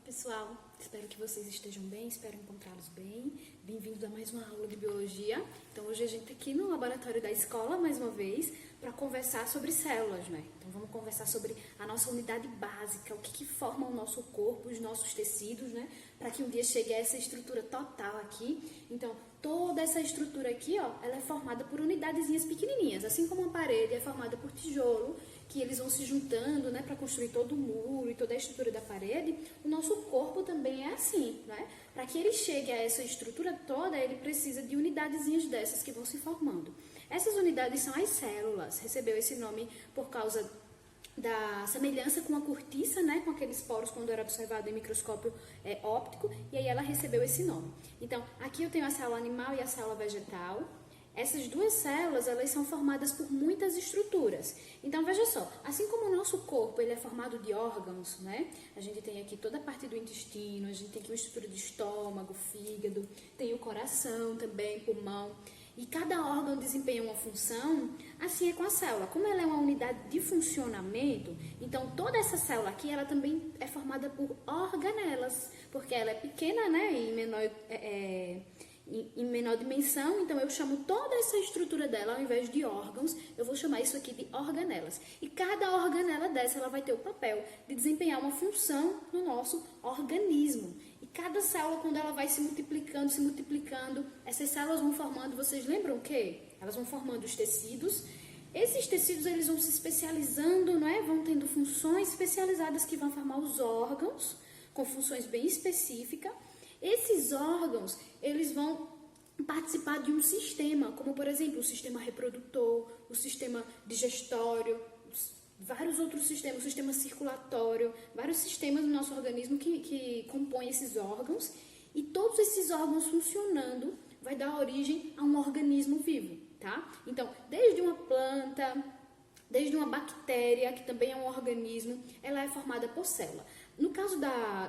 pessoal, espero que vocês estejam bem, espero encontrá-los bem. Bem-vindos a mais uma aula de biologia. Então hoje a gente está aqui no laboratório da escola, mais uma vez, para conversar sobre células, né? Então vamos conversar sobre a nossa unidade básica, o que forma o nosso corpo, os nossos tecidos, né? Para que um dia chegue a essa estrutura total aqui. Então toda essa estrutura aqui, ó, ela é formada por unidadezinhas pequenininhas, assim como uma parede é formada por tijolo, que eles vão se juntando, né, para construir todo o muro e toda a estrutura da parede. O nosso corpo também é assim, né? Para que ele chegue a essa estrutura toda, ele precisa de unidadezinhas dessas que vão se formando. Essas unidades são as células. Recebeu esse nome por causa da semelhança com a cortiça, né, com aqueles poros quando era observado em microscópio óptico, e aí ela recebeu esse nome. Então, aqui eu tenho a célula animal e a célula vegetal. Essas duas células, elas são formadas por muitas estruturas. Então, veja só, assim como o nosso corpo ele é formado de órgãos, né? A gente tem aqui toda a parte do intestino, a gente tem aqui uma estrutura de estômago, fígado, tem o coração também, pulmão. E cada órgão desempenha uma função, assim é com a célula. Como ela é uma unidade de funcionamento, então toda essa célula aqui, ela também é formada por organelas, porque ela é pequena, né, em menor dimensão, então eu chamo toda essa estrutura dela, ao invés de órgãos, eu vou chamar isso aqui de organelas. E cada organela dessa, ela vai ter o papel de desempenhar uma função no nosso organismo. E cada célula, quando ela vai se multiplicando, essas células vão formando, vocês lembram o quê? Elas vão formando os tecidos. Esses tecidos, eles vão se especializando, não é? Vão tendo funções especializadas que vão formar os órgãos, com funções bem específicas. Esses órgãos, eles vão participar de um sistema, como por exemplo o sistema reprodutor, o sistema digestório, vários outros sistemas, o sistema circulatório, vários sistemas do nosso organismo que compõem esses órgãos, e todos esses órgãos funcionando vai dar origem a um organismo vivo, tá? Então, desde uma planta, desde uma bactéria, que também é um organismo, ela é formada por célula. No caso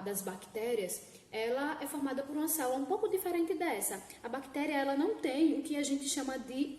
das bactérias, ela é formada por uma célula um pouco diferente dessa. A bactéria, ela não tem o que a gente chama de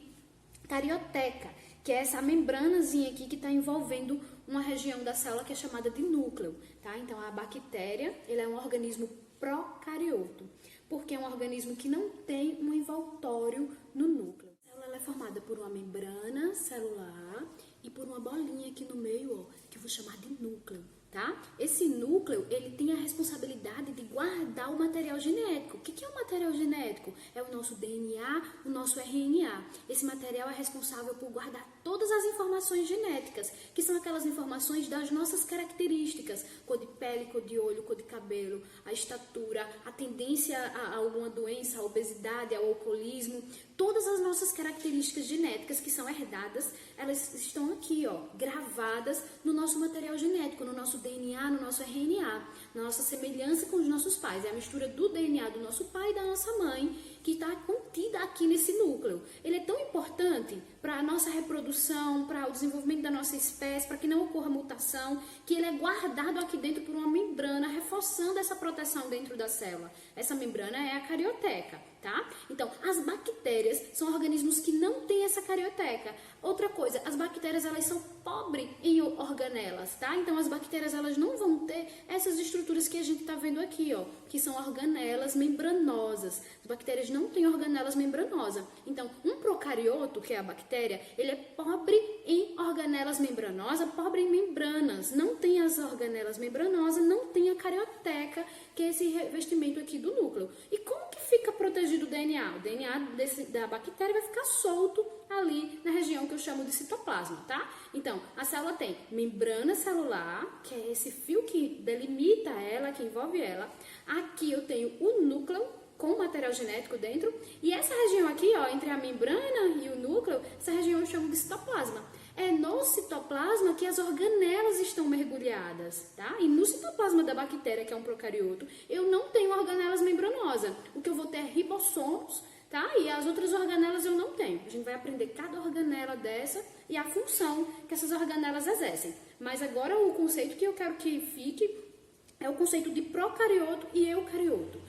carioteca, que é essa membranazinha aqui que está envolvendo uma região da célula que é chamada de núcleo, tá? Então, a bactéria, ele é um organismo procarioto, porque é um organismo que não tem um envoltório no núcleo. A célula ela é formada por uma membrana celular e por uma bolinha aqui no meio, ó, que eu vou chamar de núcleo. Tá? Esse núcleo, ele tem a responsabilidade de guardar o material genético. O que é o material genético? É o nosso DNA, o nosso RNA. Esse material é responsável por guardar todas as informações genéticas, que são aquelas informações das nossas características, cor de pele, cor de olho, cor de cabelo, a estatura, a tendência a alguma doença, a obesidade, ao alcoolismo. Todas as nossas características genéticas que são herdadas, elas estão aqui, ó, gravadas no nosso material genético, no nosso DNA, no nosso RNA, na nossa semelhança com os nossos pais. É a mistura do DNA do nosso pai e da nossa mãe que está contida aqui nesse núcleo. Ele é tão importante para a nossa reprodução, para o desenvolvimento da nossa espécie, para que não ocorra mutação, que ele é guardado aqui dentro por uma membrana, reforçando essa proteção dentro da célula. Essa membrana é a carioteca, tá? Então, as bactérias são organismos que não têm essa carioteca. Outra coisa, as bactérias, elas são pobres em organelas, tá? Então, as bactérias, elas não vão ter essas estruturas que a gente tá vendo aqui, ó, que são organelas membranosas. As bactérias não têm organelas membranosas. Então, um procarioto, que é a bactéria, ele é pobre em organelas membranosas, pobre em membranas. Não tem as organelas membranosas, não tem a carioteca, que é esse revestimento aqui do núcleo. E como que fica protegido o DNA? O DNA da bactéria vai ficar solto ali na região que eu chamo de citoplasma, tá? Então, a célula tem membrana celular, que é esse fio que delimita ela, que envolve ela. Aqui eu tenho o núcleo com o material genético dentro. E essa região aqui, ó, entre a membrana e o núcleo, essa região eu chamo de citoplasma. É no citoplasma que as organelas estão mergulhadas, tá? E no citoplasma da bactéria, que é um procarioto, eu não tenho organelas membranosas. O que eu vou ter é ribossomos, tá? E as outras organelas eu não tenho. A gente vai aprender cada organela dessa e a função que essas organelas exercem. Mas agora o conceito que eu quero que fique é o conceito de procarioto e eucarioto.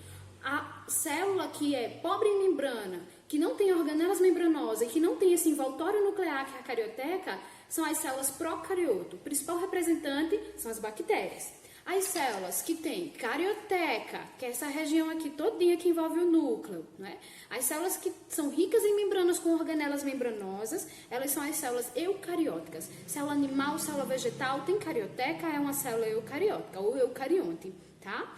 A célula que é pobre em membrana, que não tem organelas membranosas e que não tem esse envoltório nuclear, que é a carioteca, são as células procarioto. O principal representante são as bactérias. As células que tem carioteca, que é essa região aqui todinha que envolve o núcleo, né? As células que são ricas em membranas com organelas membranosas, elas são as células eucarióticas. Célula animal, célula vegetal, tem carioteca, é uma célula eucariótica ou eucarionte, tá?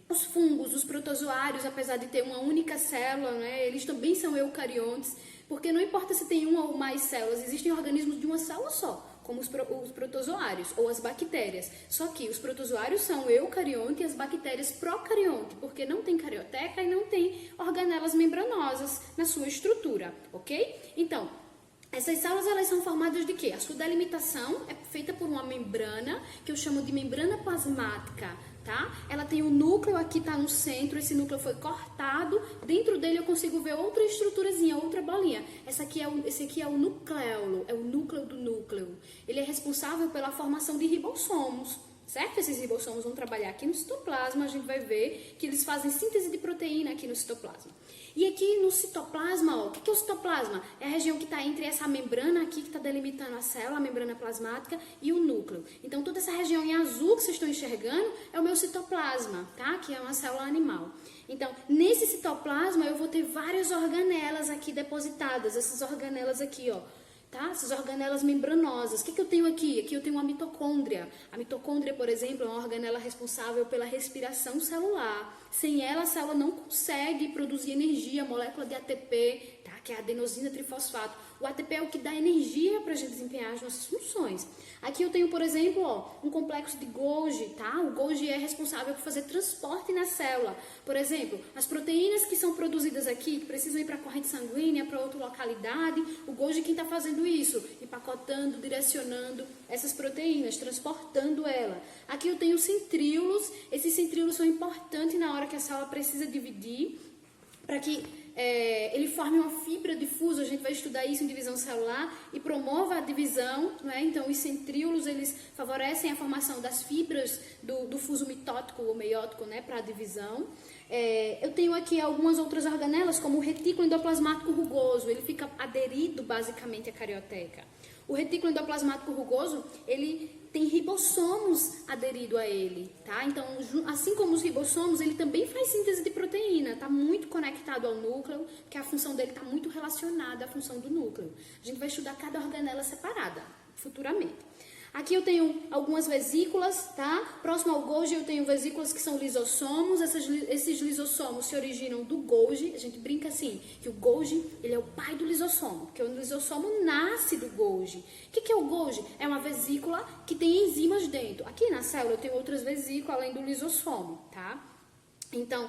Os fungos, os protozoários, apesar de ter uma única célula, né, eles também são eucariontes, porque não importa se tem uma ou mais células, existem organismos de uma célula só, como os protozoários ou as bactérias. Só que os protozoários são eucarionte e as bactérias procarionte, porque não tem carioteca e não tem organelas membranosas na sua estrutura, ok? Então, essas células, elas são formadas de quê? A sua delimitação é feita por uma membrana, que eu chamo de membrana plasmática, tá? Ela tem um núcleo, aqui tá no centro, esse núcleo foi cortado, dentro dele eu consigo ver outra estruturazinha, outra bolinha. Esse aqui é o nucleolo, é o núcleo do núcleo. Ele é responsável pela formação de ribossomos, certo? Esses ribossomos vão trabalhar aqui no citoplasma, a gente vai ver que eles fazem síntese de proteína aqui no citoplasma. E aqui no citoplasma, ó, o que é o citoplasma? É a região que está entre essa membrana aqui, que está delimitando a célula, a membrana plasmática, e o núcleo. Então, toda essa região em azul que vocês estão enxergando é o meu citoplasma, tá? Que é uma célula animal. Então, nesse citoplasma, eu vou ter várias organelas aqui depositadas. Essas organelas aqui, ó. Tá? Essas organelas membranosas. O que eu tenho aqui? Aqui eu tenho uma mitocôndria. A mitocôndria, por exemplo, é uma organela responsável pela respiração celular. Sem ela, a célula não consegue produzir energia, a molécula de ATP, tá? Que é a adenosina trifosfato. O ATP é o que dá energia para a gente desempenhar as nossas funções. Aqui eu tenho, por exemplo, ó, um complexo de Golgi, tá? O Golgi é responsável por fazer transporte na célula. Por exemplo, as proteínas que são produzidas aqui, que precisam ir para a corrente sanguínea, para outra localidade, o Golgi quem está fazendo isso? Empacotando, direcionando essas proteínas, transportando ela. Aqui eu tenho centríolos. Esses centríolos são importantes na hora que a célula precisa dividir, para que ele forme uma fibra difusa. A gente vai estudar isso em divisão celular e promova a divisão, né? Então, os centríolos, eles favorecem a formação das fibras do fuso mitótico ou meiótico, né, para a divisão. Eu tenho aqui algumas outras organelas, como o retículo endoplasmático rugoso, ele fica aderido basicamente à carioteca. O retículo endoplasmático rugoso, ele tem ribossomos aderido a ele, tá? Então, assim como os ribossomos, ele também faz síntese de proteína, está muito conectado ao núcleo, porque a função dele está muito relacionada à função do núcleo. A gente vai estudar cada organela separada, futuramente. Aqui eu tenho algumas vesículas, tá? Próximo ao Golgi eu tenho vesículas que são lisossomos. Esses lisossomos se originam do Golgi. A gente brinca assim, que o Golgi, ele é o pai do lisossomo, porque o lisossomo nasce do Golgi. O que é o Golgi? É uma vesícula que tem enzimas dentro. Aqui na célula eu tenho outras vesículas além do lisossomo, tá? Então,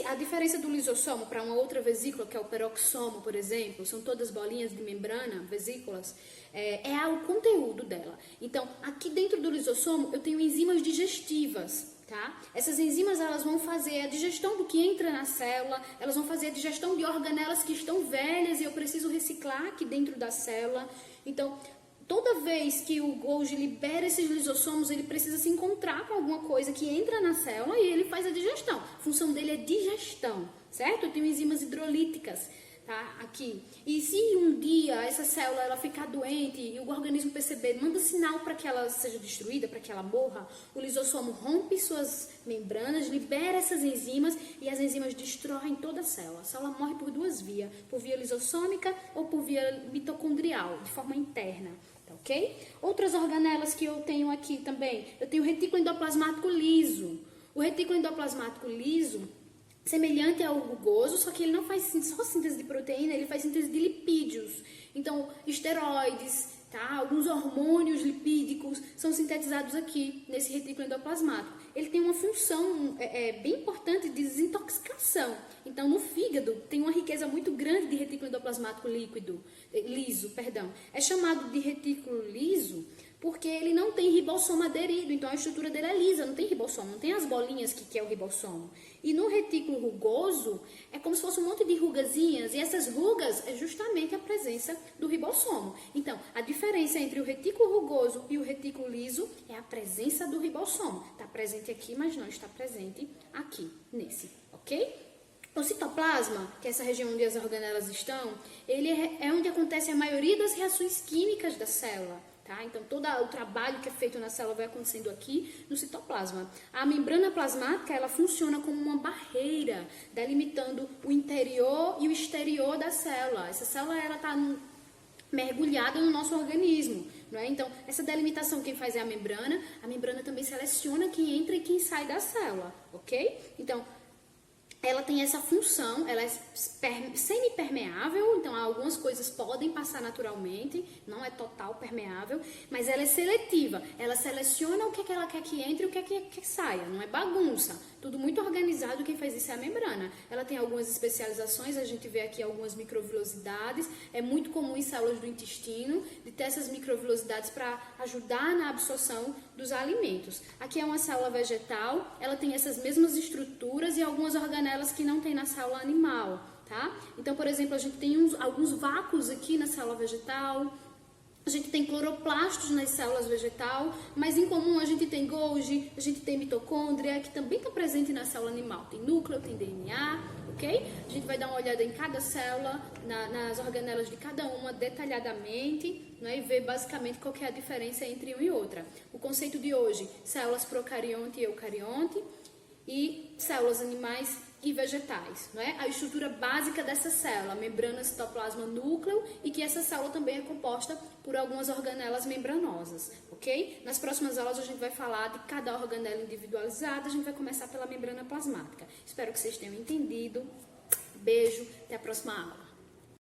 a diferença do lisossomo para uma outra vesícula, que é o peroxomo, por exemplo, são todas bolinhas de membrana, vesículas, é o conteúdo dela. Então, aqui dentro do lisossomo, eu tenho enzimas digestivas, tá? Essas enzimas, elas vão fazer a digestão do que entra na célula, elas vão fazer a digestão de organelas que estão velhas e eu preciso reciclar aqui dentro da célula. Então, toda vez que o Golgi libera esses lisossomos, ele precisa se encontrar com alguma coisa que entra na célula e ele faz a digestão. A função dele é digestão, certo? Eu tenho enzimas hidrolíticas, tá? Aqui. E se um dia essa célula ela ficar doente e o organismo perceber, manda sinal para que ela seja destruída, para que ela morra, o lisossomo rompe suas membranas, libera essas enzimas e as enzimas destroem toda a célula. A célula morre por duas vias, por via lisossômica ou por via mitocondrial, de forma interna. Ok? Outras organelas que eu tenho aqui também, eu tenho o retículo endoplasmático liso. O retículo endoplasmático liso, semelhante ao rugoso, só que ele não faz só síntese de proteína, ele faz síntese de lipídios. Então, esteroides, tá? Alguns hormônios lipídicos são sintetizados aqui, nesse retículo endoplasmático. Ele tem uma função bem importante de desintoxicação. Então, no fígado, tem uma riqueza muito grande de retículo endoplasmático liso. É chamado de retículo liso porque ele não tem ribossomo aderido, então a estrutura dele é lisa, não tem ribossomo, não tem as bolinhas que é o ribossomo. E no retículo rugoso, é como se fosse um monte de rugazinhas, e essas rugas é justamente a presença do ribossomo. Então, a diferença entre o retículo rugoso e o retículo liso é a presença do ribossomo. Está presente aqui, mas não está presente aqui, nesse, ok? O citoplasma, que é essa região onde as organelas estão, ele é onde acontece a maioria das reações químicas da célula. tá? Então, todo o trabalho que é feito na célula vai acontecendo aqui no citoplasma. A membrana plasmática, ela funciona como uma barreira, delimitando o interior e o exterior da célula. Essa célula, ela está mergulhada no nosso organismo, não é? Então, essa delimitação quem faz é a membrana também seleciona quem entra e quem sai da célula, ok? Então, ela tem essa função, ela é semi-permeável, então algumas coisas podem passar naturalmente, não é total permeável, mas ela é seletiva, ela seleciona o que ela quer que entre e o que quer que saia, não é bagunça, tudo muito organizado, quem faz isso é a membrana. Ela tem algumas especializações, a gente vê aqui algumas microvilosidades, é muito comum em células do intestino, de ter essas microvilosidades para ajudar na absorção dos alimentos. Aqui é uma célula vegetal, ela tem essas mesmas estruturas e algumas organelas que não tem na célula animal, tá? Então, por exemplo, a gente tem alguns vácuos aqui na célula vegetal, a gente tem cloroplastos nas células vegetal, mas em comum a gente tem Golgi, a gente tem mitocôndria, que também está presente na célula animal. Tem núcleo, tem DNA, ok? A gente vai dar uma olhada em cada célula, nas organelas de cada uma detalhadamente, né, e ver basicamente qual que é a diferença entre uma e outra. O conceito de hoje, células procarionte e eucarionte, e células animais e vegetais, não é? A estrutura básica dessa célula, membrana, citoplasma, núcleo, e que essa célula também é composta por algumas organelas membranosas, ok? Nas próximas aulas a gente vai falar de cada organela individualizada, a gente vai começar pela membrana plasmática. Espero que vocês tenham entendido. Beijo, até a próxima aula.